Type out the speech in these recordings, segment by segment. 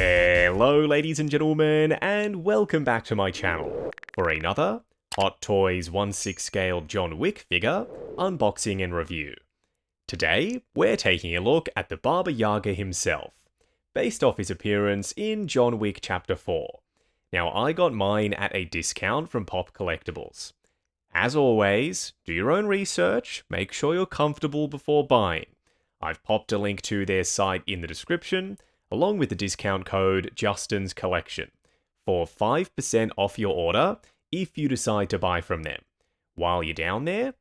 Hello ladies and gentlemen, and welcome back to my channel for another Hot Toys 1/6 scale John Wick figure unboxing and review. Today, we're taking a look at the Baba Yaga himself, based off his appearance in John Wick Chapter 4. Now, I got mine at a discount from Pop Collectibles. As always, do your own research, make sure you're comfortable before buying. I've popped a link to their site in the description, along with the discount code Justin's Collection, for 5% off your order if you decide to buy from them. While you're down there,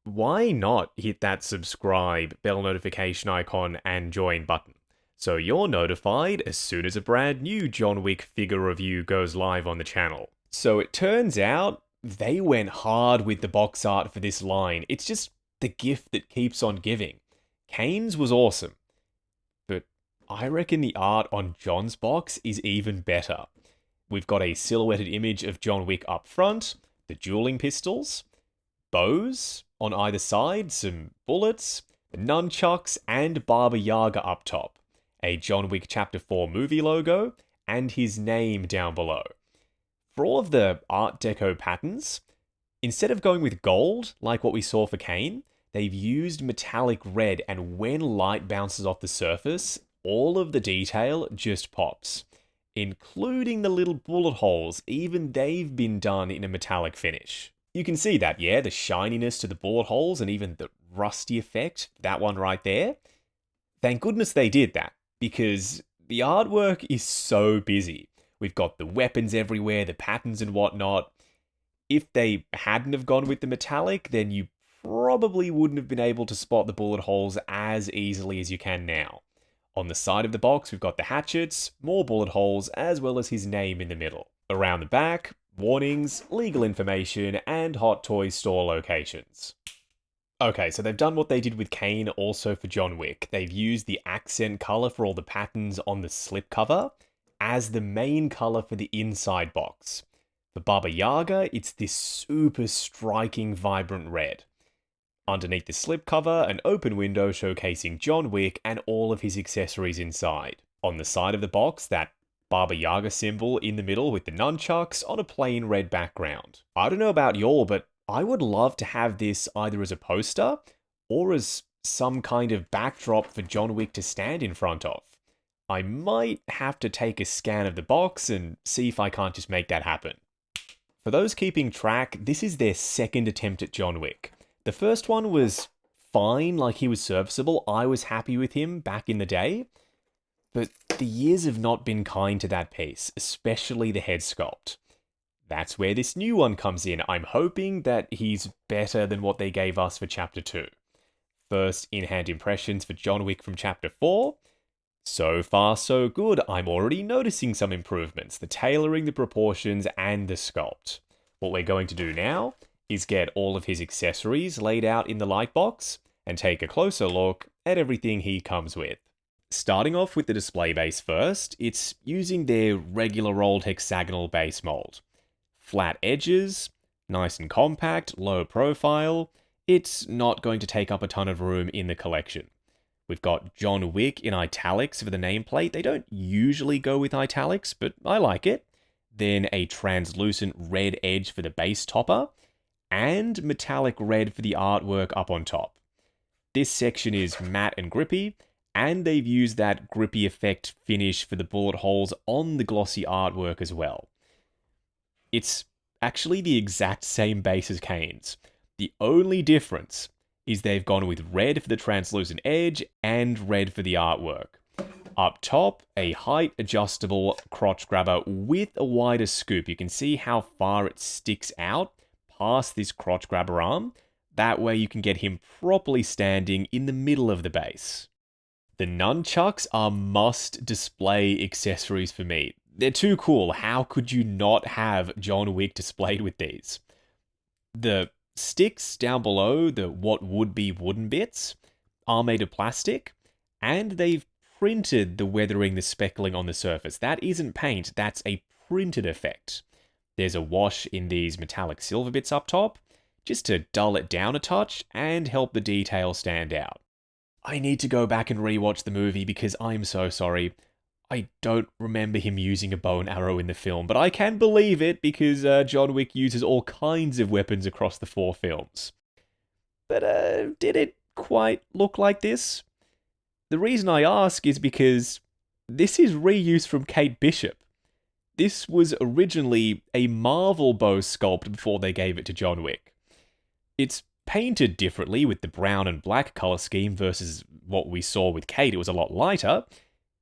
why not hit that subscribe, bell notification icon, and join button, so you're notified as soon as a brand new John Wick figure review goes live on the channel. So it turns out, they went hard with the box art for this line. It's just the gift that keeps on giving. Caine's was awesome, but I reckon the art on John's box is even better. We've got a silhouetted image of John Wick up front, the dueling pistols, bows on either side, some bullets, the nunchucks, and Baba Yaga up top, a John Wick Chapter 4 movie logo, and his name down below. For all of the Art Deco patterns, instead of going with gold, like what we saw for Caine, they've used metallic red, and when light bounces off the surface, all of the detail just pops, including the little bullet holes. Even they've been done in a metallic finish. You can see that, yeah, the shininess to the bullet holes and even the rusty effect, that one right there. Thank goodness they did that, because the artwork is so busy. We've got the weapons everywhere, the patterns and whatnot. If they hadn't have gone with the metallic, then you probably wouldn't have been able to spot the bullet holes as easily as you can now. On the side of the box, we've got the hatchets, more bullet holes, as well as his name in the middle. Around the back, warnings, legal information, and Hot Toys store locations. Okay, so they've done what they did with Caine also for John Wick. They've used the accent color for all the patterns on the slipcover as the main color for the inside box. For Baba Yaga, it's this super striking, vibrant red. Underneath the slipcover, an open window showcasing John Wick and all of his accessories inside. On the side of the box, that Baba Yaga symbol in the middle with the nunchucks on a plain red background. I don't know about y'all, but I would love to have this either as a poster or as some kind of backdrop for John Wick to stand in front of. I might have to take a scan of the box and see if I can't just make that happen. For those keeping track, this is their second attempt at John Wick. The first one was fine, like he was serviceable. I was happy with him back in the day. But the years have not been kind to that piece, especially the head sculpt. That's where this new one comes in. I'm hoping that he's better than what they gave us for Chapter 2. First in-hand impressions for John Wick from Chapter 4. So far, so good. I'm already noticing some improvements. The tailoring, the proportions, and the sculpt. What we're going to do now is get all of his accessories laid out in the light box and take a closer look at everything he comes with. Starting off with the display base first, it's using their regular old hexagonal base mold. Flat edges, nice and compact, low profile. It's not going to take up a ton of room in the collection. We've got John Wick in italics for the nameplate. They don't usually go with italics, but I like it. Then a translucent red edge for the base topper, and metallic red for the artwork up on top. This section is matte and grippy, and they've used that grippy effect finish for the bullet holes on the glossy artwork as well. It's actually the exact same base as Caine's. The only difference is they've gone with red for the translucent edge and red for the artwork. Up top, a height adjustable crotch grabber with a wider scoop. You can see how far it sticks out past this crotch grabber arm. That way you can get him properly standing in the middle of the base. The nunchucks are must display accessories for me. They're too cool. How could you not have John Wick displayed with these? The sticks down below, the what would be wooden bits, are made of plastic, and they've printed the weathering, the speckling on the surface. That isn't paint, that's a printed effect. There's a wash in these metallic silver bits up top, just to dull it down a touch and help the detail stand out. I need to go back and rewatch the movie because I'm so sorry. I don't remember him using a bow and arrow in the film, but I can believe it because John Wick uses all kinds of weapons across the 4 films. But did it quite look like this? The reason I ask is because this is reuse from Kate Bishop. This was originally a Marvel bow sculpt before they gave it to John Wick. It's painted differently with the brown and black color scheme versus what we saw with Kate. It was a lot lighter.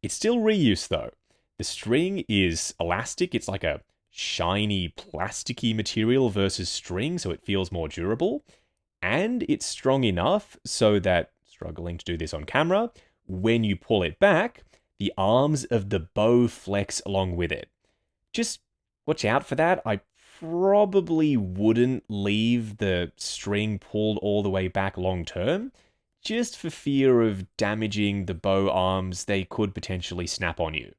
It's still reuse though. The string is elastic. It's like a shiny, plasticky material versus string, so it feels more durable. And it's strong enough so that, struggling to do this on camera, when you pull it back, the arms of the bow flex along with it. Just watch out for that. I probably wouldn't leave the string pulled all the way back long term, just for fear of damaging the bow arms. They could potentially snap on you.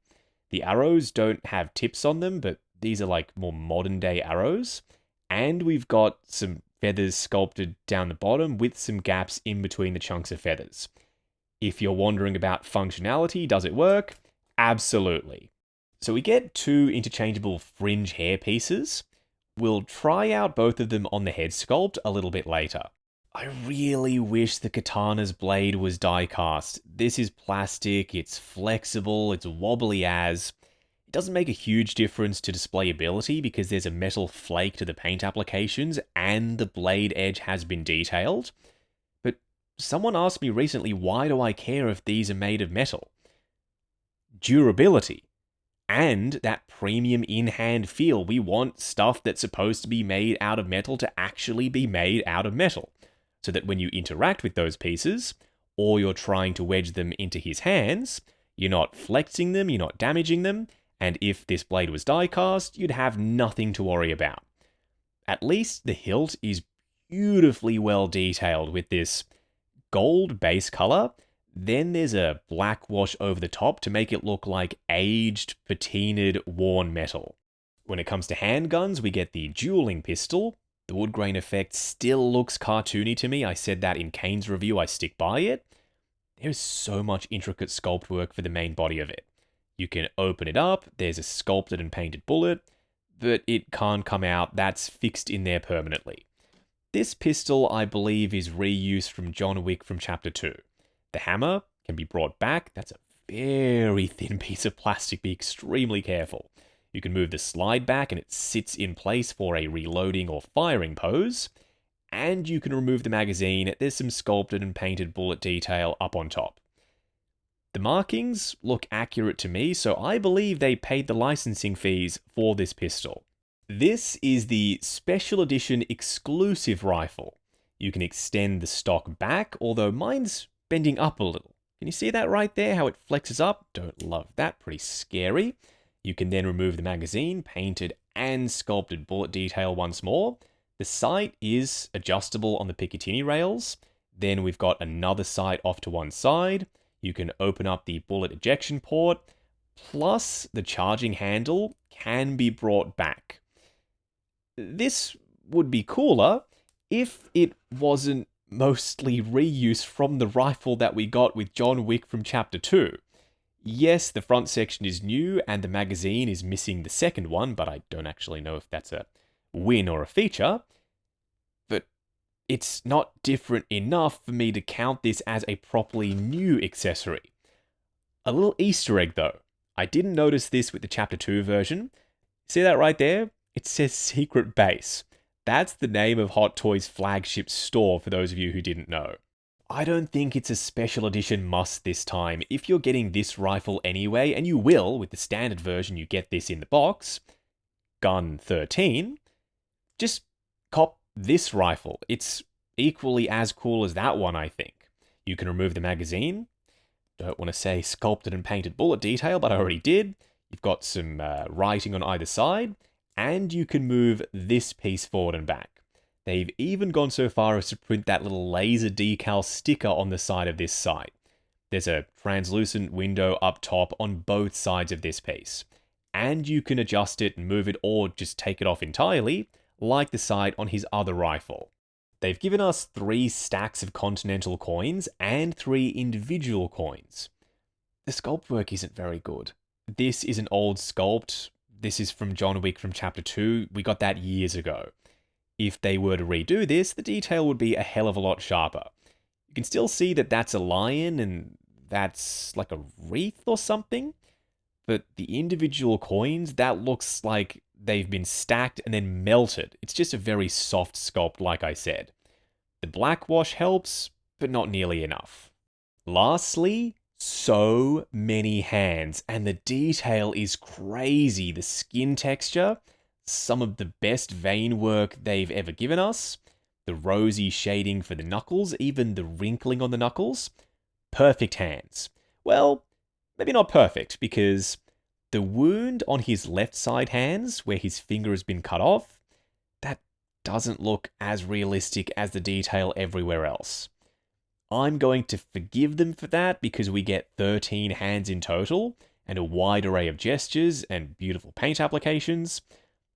The arrows don't have tips on them, but these are like more modern day arrows. And we've got some feathers sculpted down the bottom with some gaps in between the chunks of feathers. If you're wondering about functionality, does it work? Absolutely. So we get 2 interchangeable fringe hair pieces. We'll try out both of them on the head sculpt a little bit later. I really wish the katana's blade was die cast. This is plastic, it's flexible, it's wobbly as. It doesn't make a huge difference to displayability because there's a metal flake to the paint applications and the blade edge has been detailed. But someone asked me recently, why do I care if these are made of metal? Durability. And that premium in-hand feel. We want stuff that's supposed to be made out of metal to actually be made out of metal. So that when you interact with those pieces, or you're trying to wedge them into his hands, you're not flexing them, you're not damaging them, and if this blade was die cast, you'd have nothing to worry about. At least the hilt is beautifully well detailed with this gold base color. Then there's a black wash over the top to make it look like aged, patinaed, worn metal. When it comes to handguns, we get the dueling pistol. The wood grain effect still looks cartoony to me. I said that in Caine's review, I stick by it. There's so much intricate sculpt work for the main body of it. You can open it up, there's a sculpted and painted bullet, but it can't come out, that's fixed in there permanently. This pistol, I believe, is reused from John Wick from Chapter 2. The hammer can be brought back, that's a very thin piece of plastic, be extremely careful. You can move the slide back and it sits in place for a reloading or firing pose. And you can remove the magazine, there's some sculpted and painted bullet detail up on top. The markings look accurate to me, so I believe they paid the licensing fees for this pistol. This is the special edition exclusive rifle. You can extend the stock back, although mine's bending up a little. Can you see that right there, how it flexes up? Don't love that, pretty scary. You can then remove the magazine, painted and sculpted bullet detail once more. The sight is adjustable on the Picatinny rails. Then we've got another sight off to one side. You can open up the bullet ejection port, plus the charging handle can be brought back. This would be cooler if it wasn't mostly reuse from the rifle that we got with John Wick from Chapter 2. Yes, the front section is new and the magazine is missing the second one, but I don't actually know if that's a win or a feature. But it's not different enough for me to count this as a properly new accessory. A little Easter egg though. I didn't notice this with the Chapter 2 version. See that right there? It says Secret Base. That's the name of Hot Toys' flagship store for those of you who didn't know. I don't think it's a special edition must this time. If you're getting this rifle anyway, and you will with the standard version, you get this in the box, Gun 13, just cop this rifle. It's equally as cool as that one, I think. You can remove the magazine. Don't want to say sculpted and painted bullet detail, but I already did. You've got some writing on either side, and you can move this piece forward and back. They've even gone so far as to print that little laser decal sticker on the side of this sight. There's a translucent window up top on both sides of this piece. And you can adjust it and move it or just take it off entirely, like the sight on his other rifle. They've given us 3 stacks of Continental coins and 3 individual coins. The sculpt work isn't very good. this is an old sculpt. This is from John Wick from Chapter 2. We got that years ago. If they were to redo this, the detail would be a hell of a lot sharper. You can still see that that's a lion and that's like a wreath or something. But the individual coins, that looks like they've been stacked and then melted. It's just a very soft sculpt, like I said. The black wash helps, but not nearly enough. Lastly, so many hands, and the detail is crazy. The skin texture, some of the best vein work they've ever given us, the rosy shading for the knuckles, even the wrinkling on the knuckles. Perfect hands. Well, maybe not perfect, because the wound on his left side hands, where his finger has been cut off, that doesn't look as realistic as the detail everywhere else. I'm going to forgive them for that because we get 13 hands in total and a wide array of gestures and beautiful paint applications.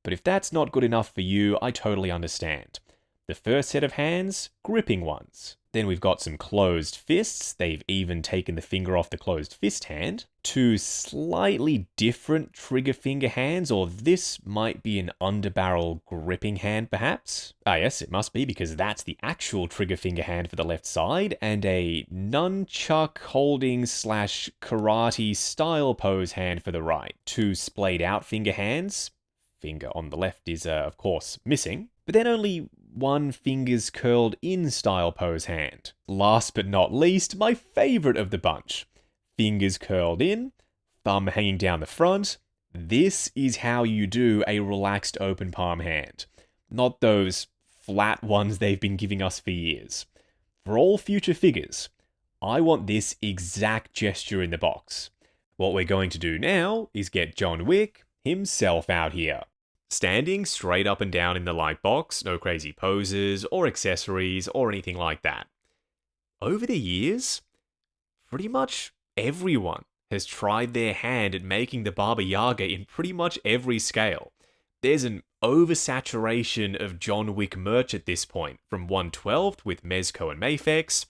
But if that's not good enough for you, I totally understand. The first set of hands, gripping ones. Then we've got some closed fists. They've even taken the finger off the closed fist hand. Two slightly different trigger finger hands, or this might be an underbarrel gripping hand perhaps. Ah yes, it must be because that's the actual trigger finger hand for the left side, and a nunchuck holding / karate style pose hand for the right. Two splayed out finger hands. Finger on the left is of course missing, but then only one fingers curled in style pose hand. Last but not least, my favorite of the bunch. Fingers curled in, thumb hanging down the front. This is how you do a relaxed open palm hand. Not those flat ones they've been giving us for years. For all future figures, I want this exact gesture in the box. What we're going to do now is get John Wick himself out here. Standing straight up and down in the light box, no crazy poses or accessories or anything like that. Over the years, pretty much everyone has tried their hand at making the Baba Yaga in pretty much every scale. There's an oversaturation of John Wick merch at this point, from 1/12 with Mezco and Mafex,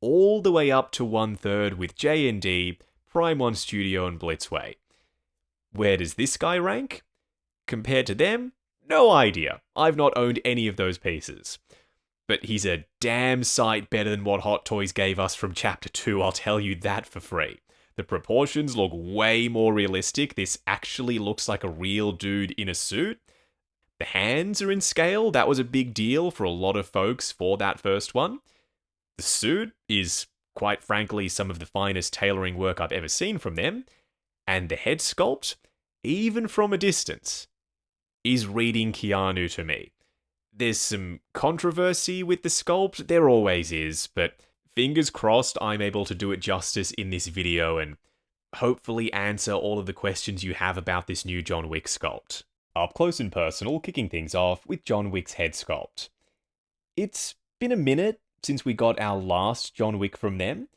all the way up to 1/3 with J&D, Prime One Studio and Blitzway. Where does this guy rank? Compared to them, no idea. I've not owned any of those pieces. But he's a damn sight better than what Hot Toys gave us from Chapter 2, I'll tell you that for free. The proportions look way more realistic. This actually looks like a real dude in a suit. The hands are in scale. That was a big deal for a lot of folks for that first one. The suit is, quite frankly, some of the finest tailoring work I've ever seen from them. And the head sculpt, even from a distance, is reading Keanu to me. There's some controversy with the sculpt, there always is, but fingers crossed I'm able to do it justice in this video and hopefully answer all of the questions you have about this new John Wick sculpt. Up close and personal, kicking things off with John Wick's head sculpt. It's been a minute since we got our last John Wick from them,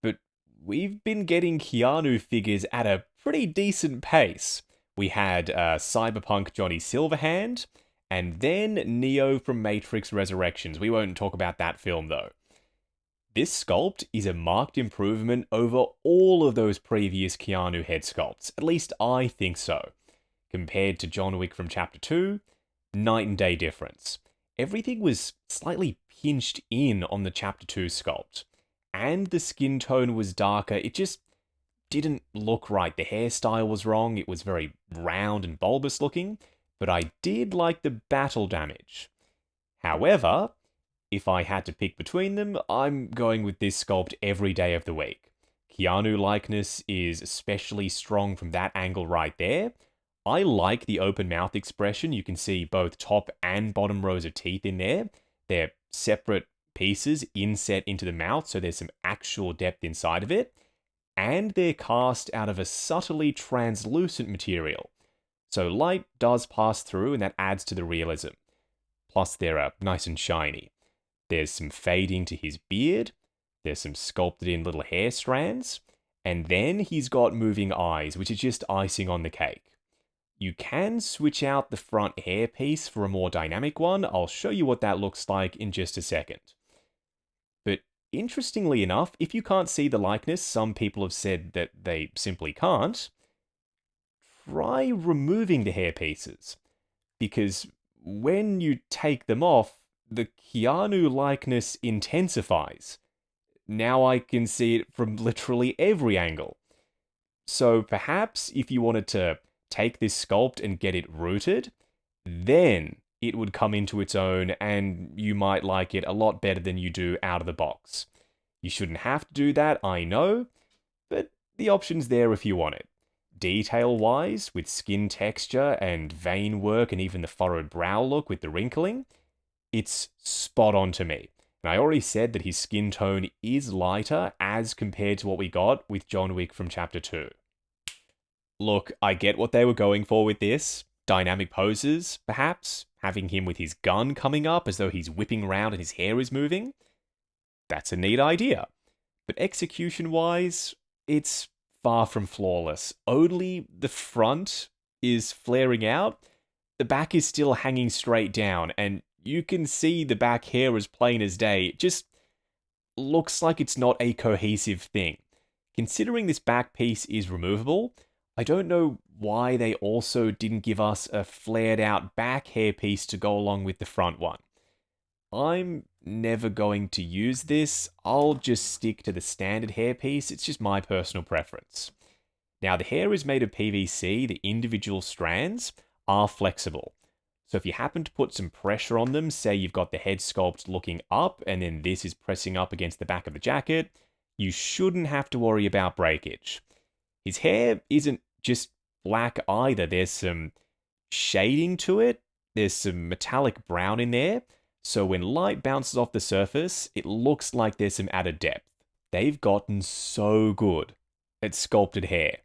but we've been getting Keanu figures at a pretty decent pace. We had Cyberpunk Johnny Silverhand, and then Neo from Matrix Resurrections. We won't talk about that film, though. This sculpt is a marked improvement over all of those previous Keanu head sculpts. At least I think so. Compared to John Wick from Chapter 2, night and day difference. Everything was slightly pinched in on the Chapter 2 sculpt. And the skin tone was darker. It just didn't look right. The hairstyle was wrong. It was very round and bulbous looking, but I did like the battle damage. However, if I had to pick between them, I'm going with this sculpt every day of the week. Keanu likeness is especially strong from that angle right there. I like the open mouth expression. You can see both top and bottom rows of teeth in there. They're separate pieces inset into the mouth, so there's some actual depth inside of it. And they're cast out of a subtly translucent material. So light does pass through and that adds to the realism. Plus they're nice and shiny. There's some fading to his beard. There's some sculpted in little hair strands. And then he's got moving eyes, which is just icing on the cake. You can switch out the front hairpiece for a more dynamic one. I'll show you what that looks like in just a second. But interestingly enough, if you can't see the likeness, some people have said that they simply can't. try removing the hair pieces, because when you take them off, the Keanu likeness intensifies. Now I can see it from literally every angle. So perhaps if you wanted to take this sculpt and get it rooted, then it would come into its own and you might like it a lot better than you do out of the box. You shouldn't have to do that, I know, but the option's there if you want it. Detail-wise, with skin texture and vein work and even the furrowed brow look with the wrinkling, it's spot on to me. And I already said that his skin tone is lighter as compared to what we got with John Wick from Chapter 2. Look, I get what they were going for with this. Dynamic poses, perhaps, having him with his gun coming up as though he's whipping around and his hair is moving. That's a neat idea. But execution-wise, it's far from flawless. Only the front is flaring out. The back is still hanging straight down, and you can see the back hair as plain as day. It just looks like it's not a cohesive thing. Considering this back piece is removable, I don't know why they also didn't give us a flared out back hair piece to go along with the front one. I'm never going to use this. I'll just stick to the standard hairpiece. It's just my personal preference. Now, the hair is made of PVC. The individual strands are flexible. So if you happen to put some pressure on them, say you've got the head sculpt looking up and then this is pressing up against the back of the jacket, you shouldn't have to worry about breakage. His hair isn't just black either. There's some shading to it. There's some metallic brown in there. So when light bounces off the surface, it looks like there's some added depth. They've gotten so good at sculpted hair.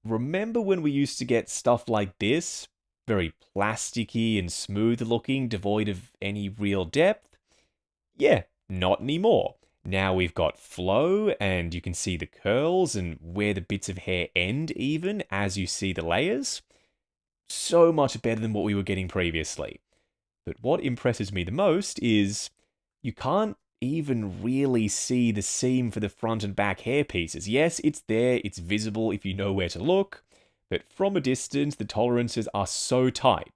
Remember when we used to get stuff like this? Very plasticky and smooth looking, devoid of any real depth? Yeah, not anymore. Now we've got flow, and you can see the curls and where the bits of hair end even as you see the layers. So much better than what we were getting previously. But what impresses me the most is you can't even really see the seam for the front and back hair pieces. Yes, it's there, it's visible if you know where to look, but from a distance, the tolerances are so tight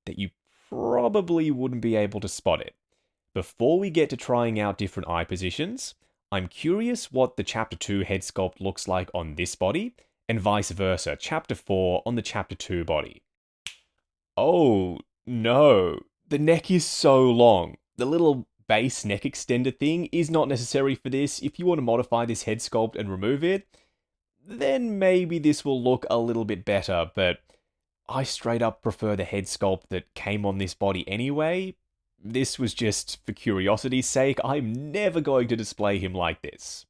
that you probably wouldn't be able to spot it. Before we get to trying out different eye positions, I'm curious what the Chapter 2 head sculpt looks like on this body, and vice versa, Chapter 4 on the Chapter 2 body. Oh, no. The neck is so long. The little base neck extender thing is not necessary for this. If you want to modify this head sculpt and remove it, then maybe this will look a little bit better, but I straight up prefer the head sculpt that came on this body anyway. This was just for curiosity's sake. I'm never going to display him like this.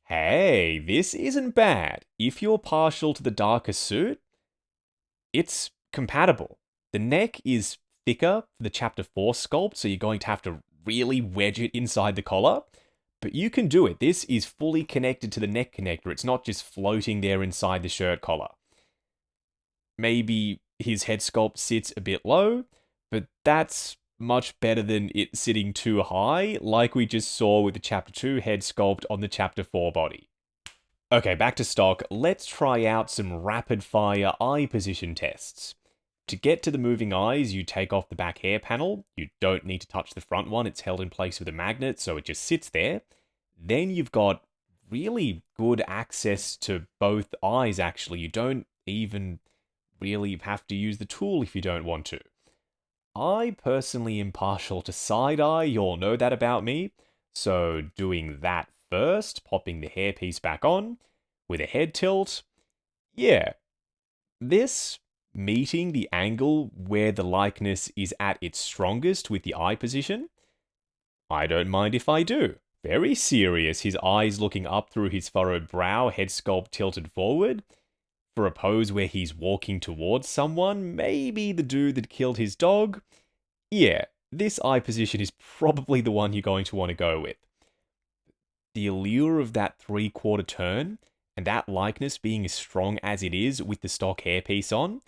Hey, this isn't bad. If you're partial to the darker suit, it's compatible. The neck is thicker for the Chapter 4 sculpt, so you're going to have to really wedge it inside the collar. But you can do it. This is fully connected to the neck connector. It's not just floating there inside the shirt collar. Maybe his head sculpt sits a bit low, but that's much better than it sitting too high, like we just saw with the Chapter 2 head sculpt on the Chapter 4 body. Okay, back to stock. Let's try out some rapid-fire eye position tests. To get to the moving eyes, you take off the back hair panel. You don't need to touch the front one. It's held in place with a magnet, so it just sits there. Then you've got really good access to both eyes, actually. You don't even really have to use the tool if you don't want to. I personally am partial to side-eye. You all know that about me. So doing that first, popping the hairpiece back on, with a head tilt, yeah. This meeting the angle where the likeness is at its strongest with the eye position, I don't mind if I do. Very serious, his eyes looking up through his furrowed brow, head sculpt tilted forward. For a pose where he's walking towards someone, maybe the dude that killed his dog. Yeah, this eye position is probably the one you're going to want to go with. The allure of that 3/4 turn, and that likeness being as strong as it is with the stock hairpiece on,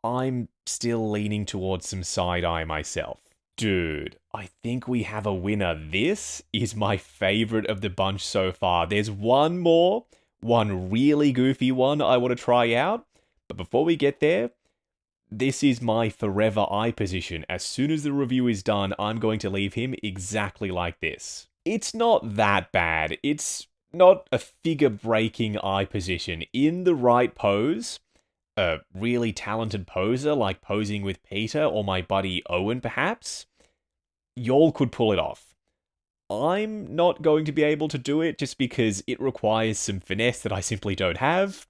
I'm still leaning towards some side-eye myself. Dude, I think we have a winner. This is my favorite of the bunch so far. There's one more, one really goofy one I want to try out, But before we get there, this is my forever eye position. As soon as the review is done, I'm going to leave him exactly like this. It's not that bad. It's not a figure-breaking eye position. In the right pose, a really talented poser like posing with Peter or my buddy Owen perhaps, y'all could pull it off. I'm not going to be able to do it just because it requires some finesse that I simply don't have.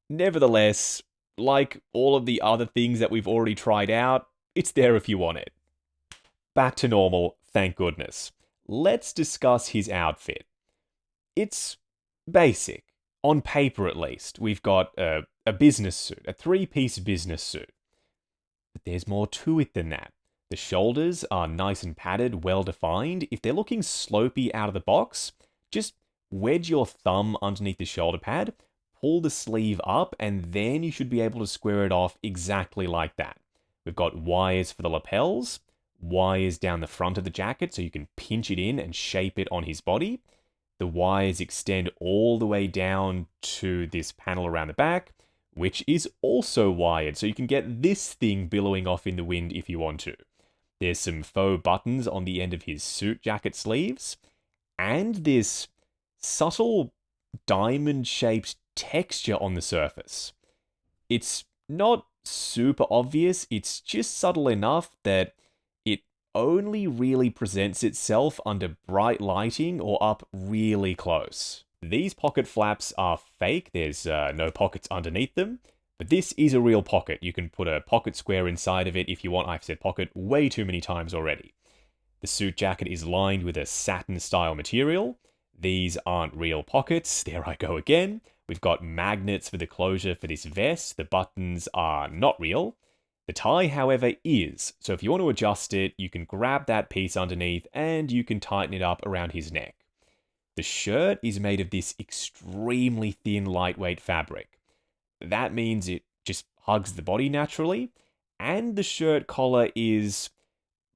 Nevertheless, like all of the other things that we've already tried out, it's there if you want it. Back to normal, thank goodness. Let's discuss his outfit. It's basic. On paper, at least. We've got a business suit, a three-piece business suit. But there's more to it than that. The shoulders are nice and padded, well-defined. If they're looking slopey out of the box, just wedge your thumb underneath the shoulder pad, pull the sleeve up, and then you should be able to square it off exactly like that. We've got wires for the lapels, wires down the front of the jacket so you can pinch it in and shape it on his body. The wires extend all the way down to this panel around the back, which is also wired, so you can get this thing billowing off in the wind if you want to. There's some faux buttons on the end of his suit jacket sleeves, and this subtle diamond-shaped texture on the surface. It's not super obvious, it's just subtle enough that it only really presents itself under bright lighting or up really close. These pocket flaps are fake, there's no pockets underneath them, but this is a real pocket. You can put a pocket square inside of it if you want. I've said pocket way too many times already. The suit jacket is lined with a satin-style material. These aren't real pockets. There I go again. We've got magnets for the closure for this vest. The buttons are not real. The tie, however, is. So if you want to adjust it, you can grab that piece underneath and you can tighten it up around his neck. The shirt is made of this extremely thin, lightweight fabric. That means it just hugs the body naturally, and the shirt collar is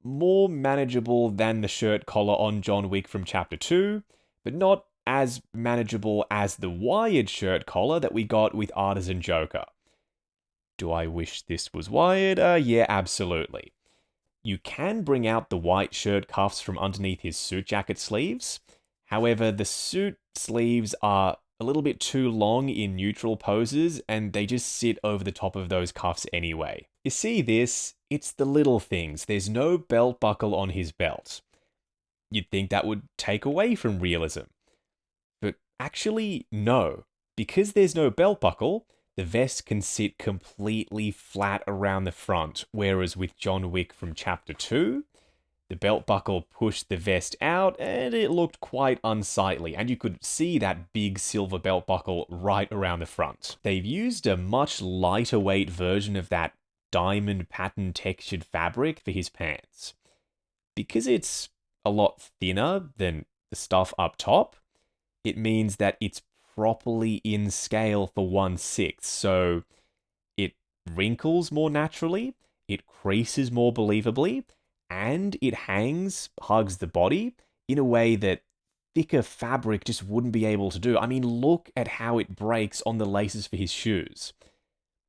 more manageable than the shirt collar on John Wick from Chapter 2, but not as manageable as the wired shirt collar that we got with Artisan Joker. Do I wish this was wired? Yeah, absolutely. You can bring out the white shirt cuffs from underneath his suit jacket sleeves. However, the suit sleeves are a little bit too long in neutral poses, and they just sit over the top of those cuffs anyway. You see this? It's the little things. There's no belt buckle on his belt. You'd think that would take away from realism. But actually, no. Because there's no belt buckle, the vest can sit completely flat around the front, whereas with John Wick from Chapter 2, the belt buckle pushed the vest out and it looked quite unsightly, and you could see that big silver belt buckle right around the front. They've used a much lighter weight version of that diamond pattern textured fabric for his pants. Because it's a lot thinner than the stuff up top, it means that it's properly in scale for 1/6, so it wrinkles more naturally, it creases more believably, and it hugs the body in a way that thicker fabric just wouldn't be able to do. I mean, look at how it breaks on the laces for his shoes.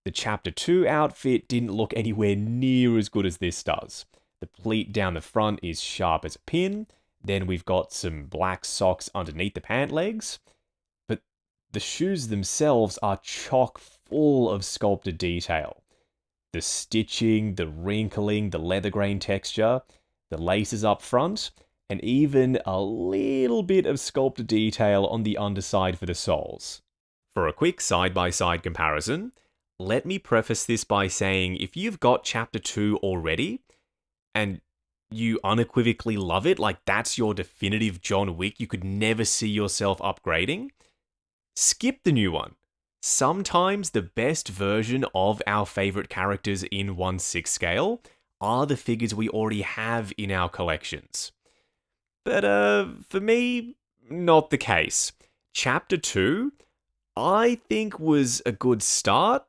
The Chapter 2 outfit didn't look anywhere near as good as this does. The pleat down the front is sharp as a pin, then we've got some black socks underneath the pant legs, but the shoes themselves are chock full of sculpted detail. The stitching, the wrinkling, the leather grain texture, the laces up front, and even a little bit of sculpted detail on the underside for the soles. For a quick side-by-side comparison, let me preface this by saying if you've got Chapter 2 already, and you unequivocally love it, like that's your definitive John Wick, you could never see yourself upgrading, skip the new one. Sometimes the best version of our favorite characters in 1/6 scale are the figures we already have in our collections. But for me, not the case. Chapter 2, I think was a good start.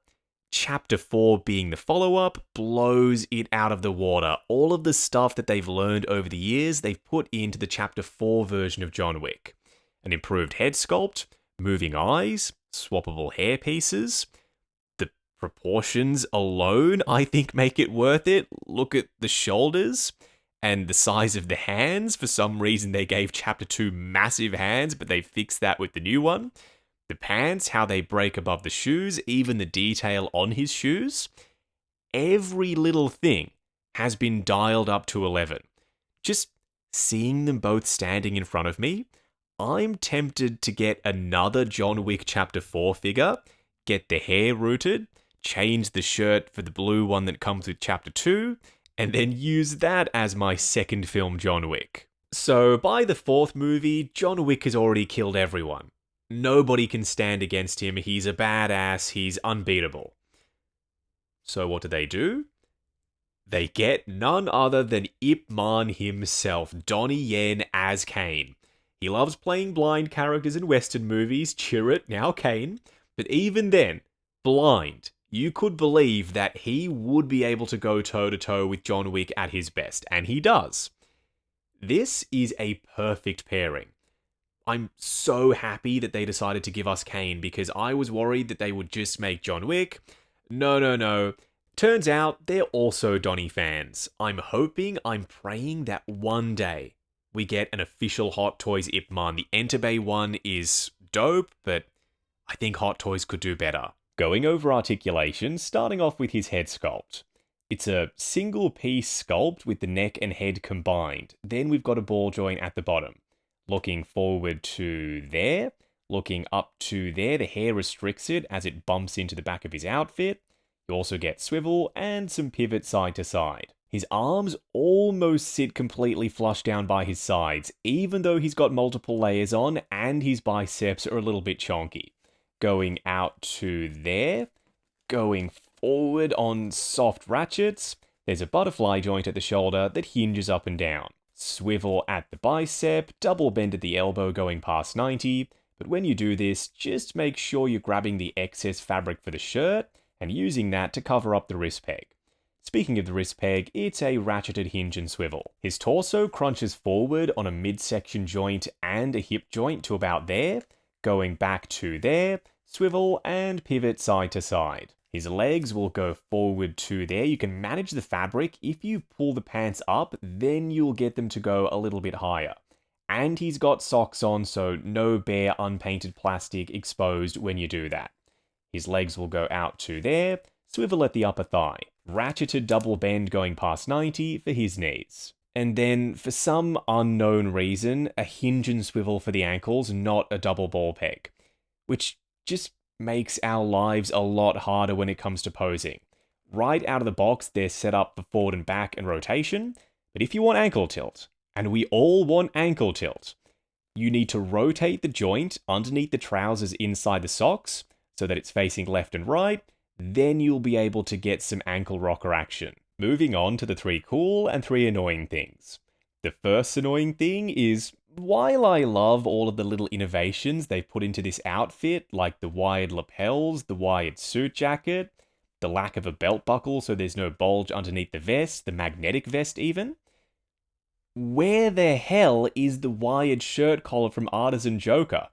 Chapter 4 being the follow-up blows it out of the water. All of the stuff that they've learned over the years, they've put into the Chapter 4 version of John Wick. An improved head sculpt, moving eyes, swappable hair pieces. The proportions alone, I think, make it worth it. Look at the shoulders and the size of the hands. For some reason, they gave Chapter 2 massive hands, but they fixed that with the new one. The pants, how they break above the shoes, even the detail on his shoes. Every little thing has been dialed up to 11. Just seeing them both standing in front of me, I'm tempted to get another John Wick Chapter 4 figure, get the hair rooted, change the shirt for the blue one that comes with Chapter 2, and then use that as my second film John Wick. So by the fourth movie, John Wick has already killed everyone. Nobody can stand against him, he's a badass, he's unbeatable. So what do? They get none other than Ip Man himself, Donnie Yen as Caine. He loves playing blind characters in Western movies, cheer it, now Caine. But even then, blind, you could believe that he would be able to go toe-to-toe with John Wick at his best, and he does. This is a perfect pairing. I'm so happy that they decided to give us Caine, because I was worried that they would just make John Wick. No. Turns out they're also Donnie fans. I'm praying that one day we get an official Hot Toys Ip Man. The Entebbe one is dope, but I think Hot Toys could do better. Going over articulation, starting off with his head sculpt. It's a single piece sculpt with the neck and head combined. Then we've got a ball joint at the bottom. Looking forward to there, looking up to there, the hair restricts it as it bumps into the back of his outfit. You also get swivel and some pivot side to side. His arms almost sit completely flush down by his sides, even though he's got multiple layers on and his biceps are a little bit chonky. Going out to there, going forward on soft ratchets, there's a butterfly joint at the shoulder that hinges up and down. Swivel at the bicep, double bend at the elbow going past 90, but when you do this, just make sure you're grabbing the excess fabric for the shirt and using that to cover up the wrist peg. Speaking of the wrist peg, it's a ratcheted hinge and swivel. His torso crunches forward on a midsection joint and a hip joint to about there, going back to there, swivel and pivot side to side. His legs will go forward to there. You can manage the fabric. If you pull the pants up, then you'll get them to go a little bit higher. And he's got socks on, so no bare unpainted plastic exposed when you do that. His legs will go out to there, swivel at the upper thigh, ratcheted double bend going past 90 for his knees. And then, for some unknown reason, a hinge and swivel for the ankles, not a double ball peg. Which just makes our lives a lot harder when it comes to posing. Right out of the box, they're set up for forward and back and rotation, but if you want ankle tilt, and we all want ankle tilt, you need to rotate the joint underneath the trousers inside the socks, so that it's facing left and right, then you'll be able to get some ankle rocker action. Moving on to the 3 cool and 3 annoying things. The first annoying thing is, while I love all of the little innovations they've put into this outfit, like the wired lapels, the wired suit jacket, the lack of a belt buckle so there's no bulge underneath the vest, the magnetic vest even, where the hell is the wired shirt collar from Artisan Joker?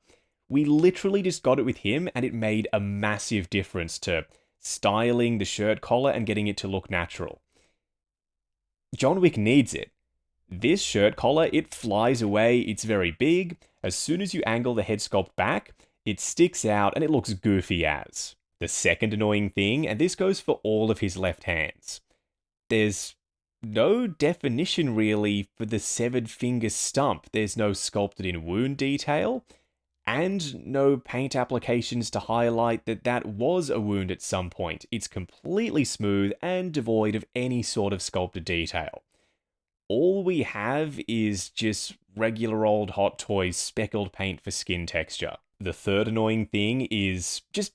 We literally just got it with him, and it made a massive difference to styling the shirt collar and getting it to look natural. John Wick needs it. This shirt collar, it flies away, it's very big. As soon as you angle the head sculpt back, it sticks out and it looks goofy as. The second annoying thing, and this goes for all of his left hands, there's no definition really for the severed finger stump. There's no sculpted in wound detail, and no paint applications to highlight that was a wound at some point. It's completely smooth and devoid of any sort of sculpted detail. All we have is just regular old Hot Toys speckled paint for skin texture. The third annoying thing is just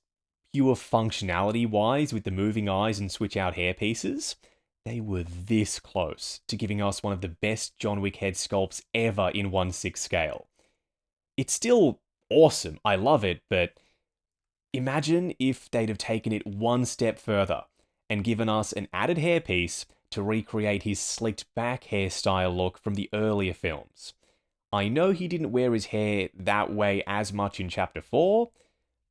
pure functionality-wise with the moving eyes and switch-out hairpieces. They were this close to giving us one of the best John Wick head sculpts ever in 1/6 scale. It's still awesome, I love it, but imagine if they'd have taken it one step further and given us an added hairpiece to recreate his slicked back hairstyle look from the earlier films. I know he didn't wear his hair that way as much in Chapter 4,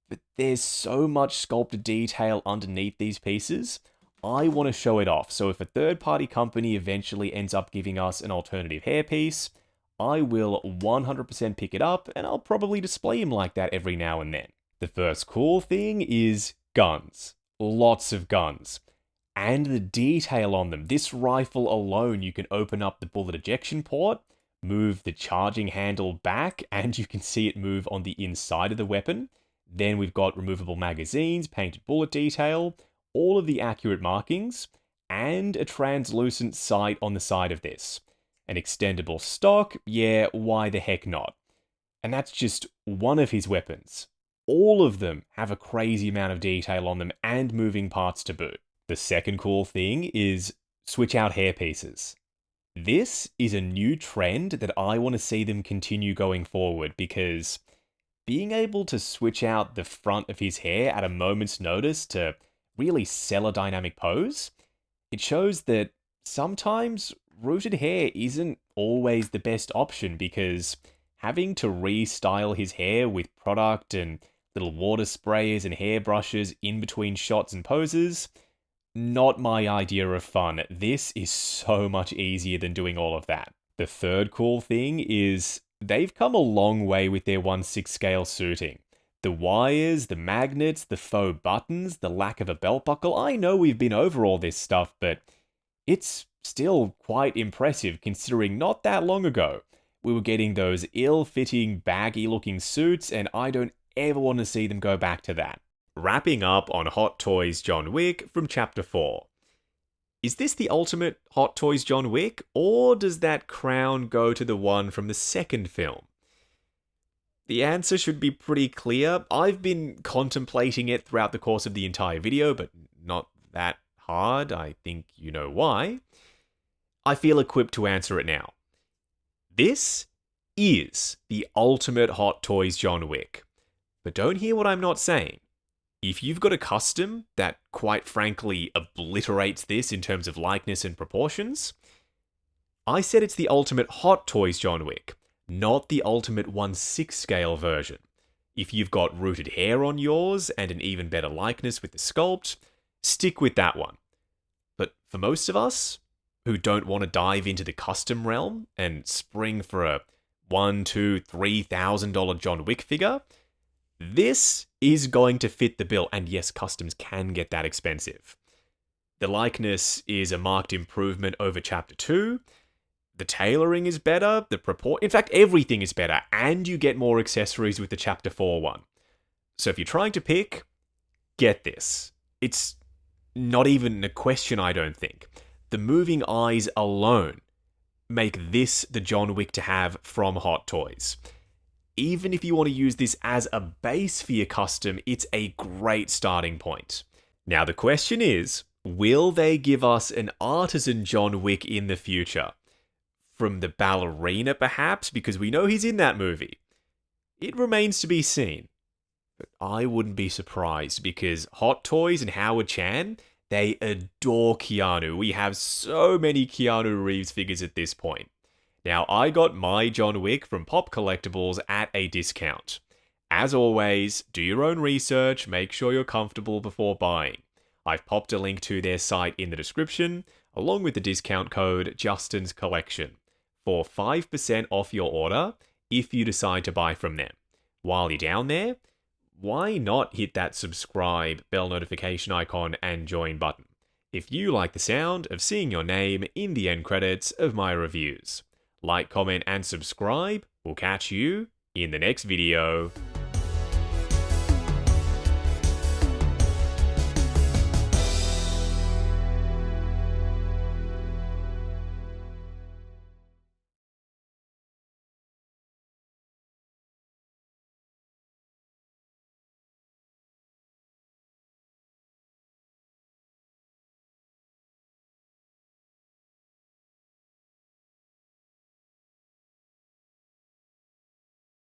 but there's so much sculpted detail underneath these pieces. I want to show it off, so if a third-party company eventually ends up giving us an alternative hairpiece, I will 100% pick it up, and I'll probably display him like that every now and then. The first cool thing is guns. Lots of guns. And the detail on them. This rifle alone, you can open up the bullet ejection port, move the charging handle back, and you can see it move on the inside of the weapon. Then we've got removable magazines, painted bullet detail, all of the accurate markings, and a translucent sight on the side of this. An extendable stock, yeah, why the heck not? And that's just one of his weapons. All of them have a crazy amount of detail on them and moving parts to boot. The second cool thing is switch out hairpieces. This is a new trend that I want to see them continue going forward, because being able to switch out the front of his hair at a moment's notice to really sell a dynamic pose, it shows that sometimes rooted hair isn't always the best option, because having to restyle his hair with product and little water sprays and hairbrushes in between shots and poses, not my idea of fun. This is so much easier than doing all of that. The third cool thing is they've come a long way with their 1/6 scale suiting. The wires, the magnets, the faux buttons, the lack of a belt buckle. I know we've been over all this stuff, but it's still quite impressive considering not that long ago we were getting those ill-fitting, baggy-looking suits, and I don't ever want to see them go back to that. Wrapping up on Hot Toys John Wick from Chapter 4. Is this the ultimate Hot Toys John Wick, or does that crown go to the one from the second film? The answer should be pretty clear. I've been contemplating it throughout the course of the entire video, but not that hard. I think you know why. I feel equipped to answer it now. This is the ultimate Hot Toys John Wick. But don't hear what I'm not saying. If you've got a custom that, quite frankly, obliterates this in terms of likeness and proportions, I said it's the ultimate Hot Toys John Wick, not the ultimate 1/6 scale version. If you've got rooted hair on yours and an even better likeness with the sculpt, stick with that one. But for most of us, who don't want to dive into the custom realm and spring for a $1,000, $2,000, $3,000 John Wick figure, this is going to fit the bill, and yes, customs can get that expensive. The likeness is a marked improvement over Chapter 2, the tailoring is better, in fact, everything is better, and you get more accessories with the Chapter 4 one. So if you're trying to pick, get this. It's not even a question, I don't think. The moving eyes alone make this the John Wick to have from Hot Toys. Even if you want to use this as a base for your custom, it's a great starting point. Now the question is, will they give us an artisan John Wick in the future? From the ballerina perhaps, because we know he's in that movie. It remains to be seen. But I wouldn't be surprised, because Hot Toys and Howard Chan, they adore Keanu. We have so many Keanu Reeves figures at this point. Now, I got my John Wick from Pop Collectibles at a discount. As always, do your own research, make sure you're comfortable before buying. I've popped a link to their site in the description, along with the discount code Justin's Collection, for 5% off your order if you decide to buy from them. While you're down there, why not hit that subscribe, bell notification icon, and join button, if you like the sound of seeing your name in the end credits of my reviews. Like, comment, and subscribe. We'll catch you in the next video.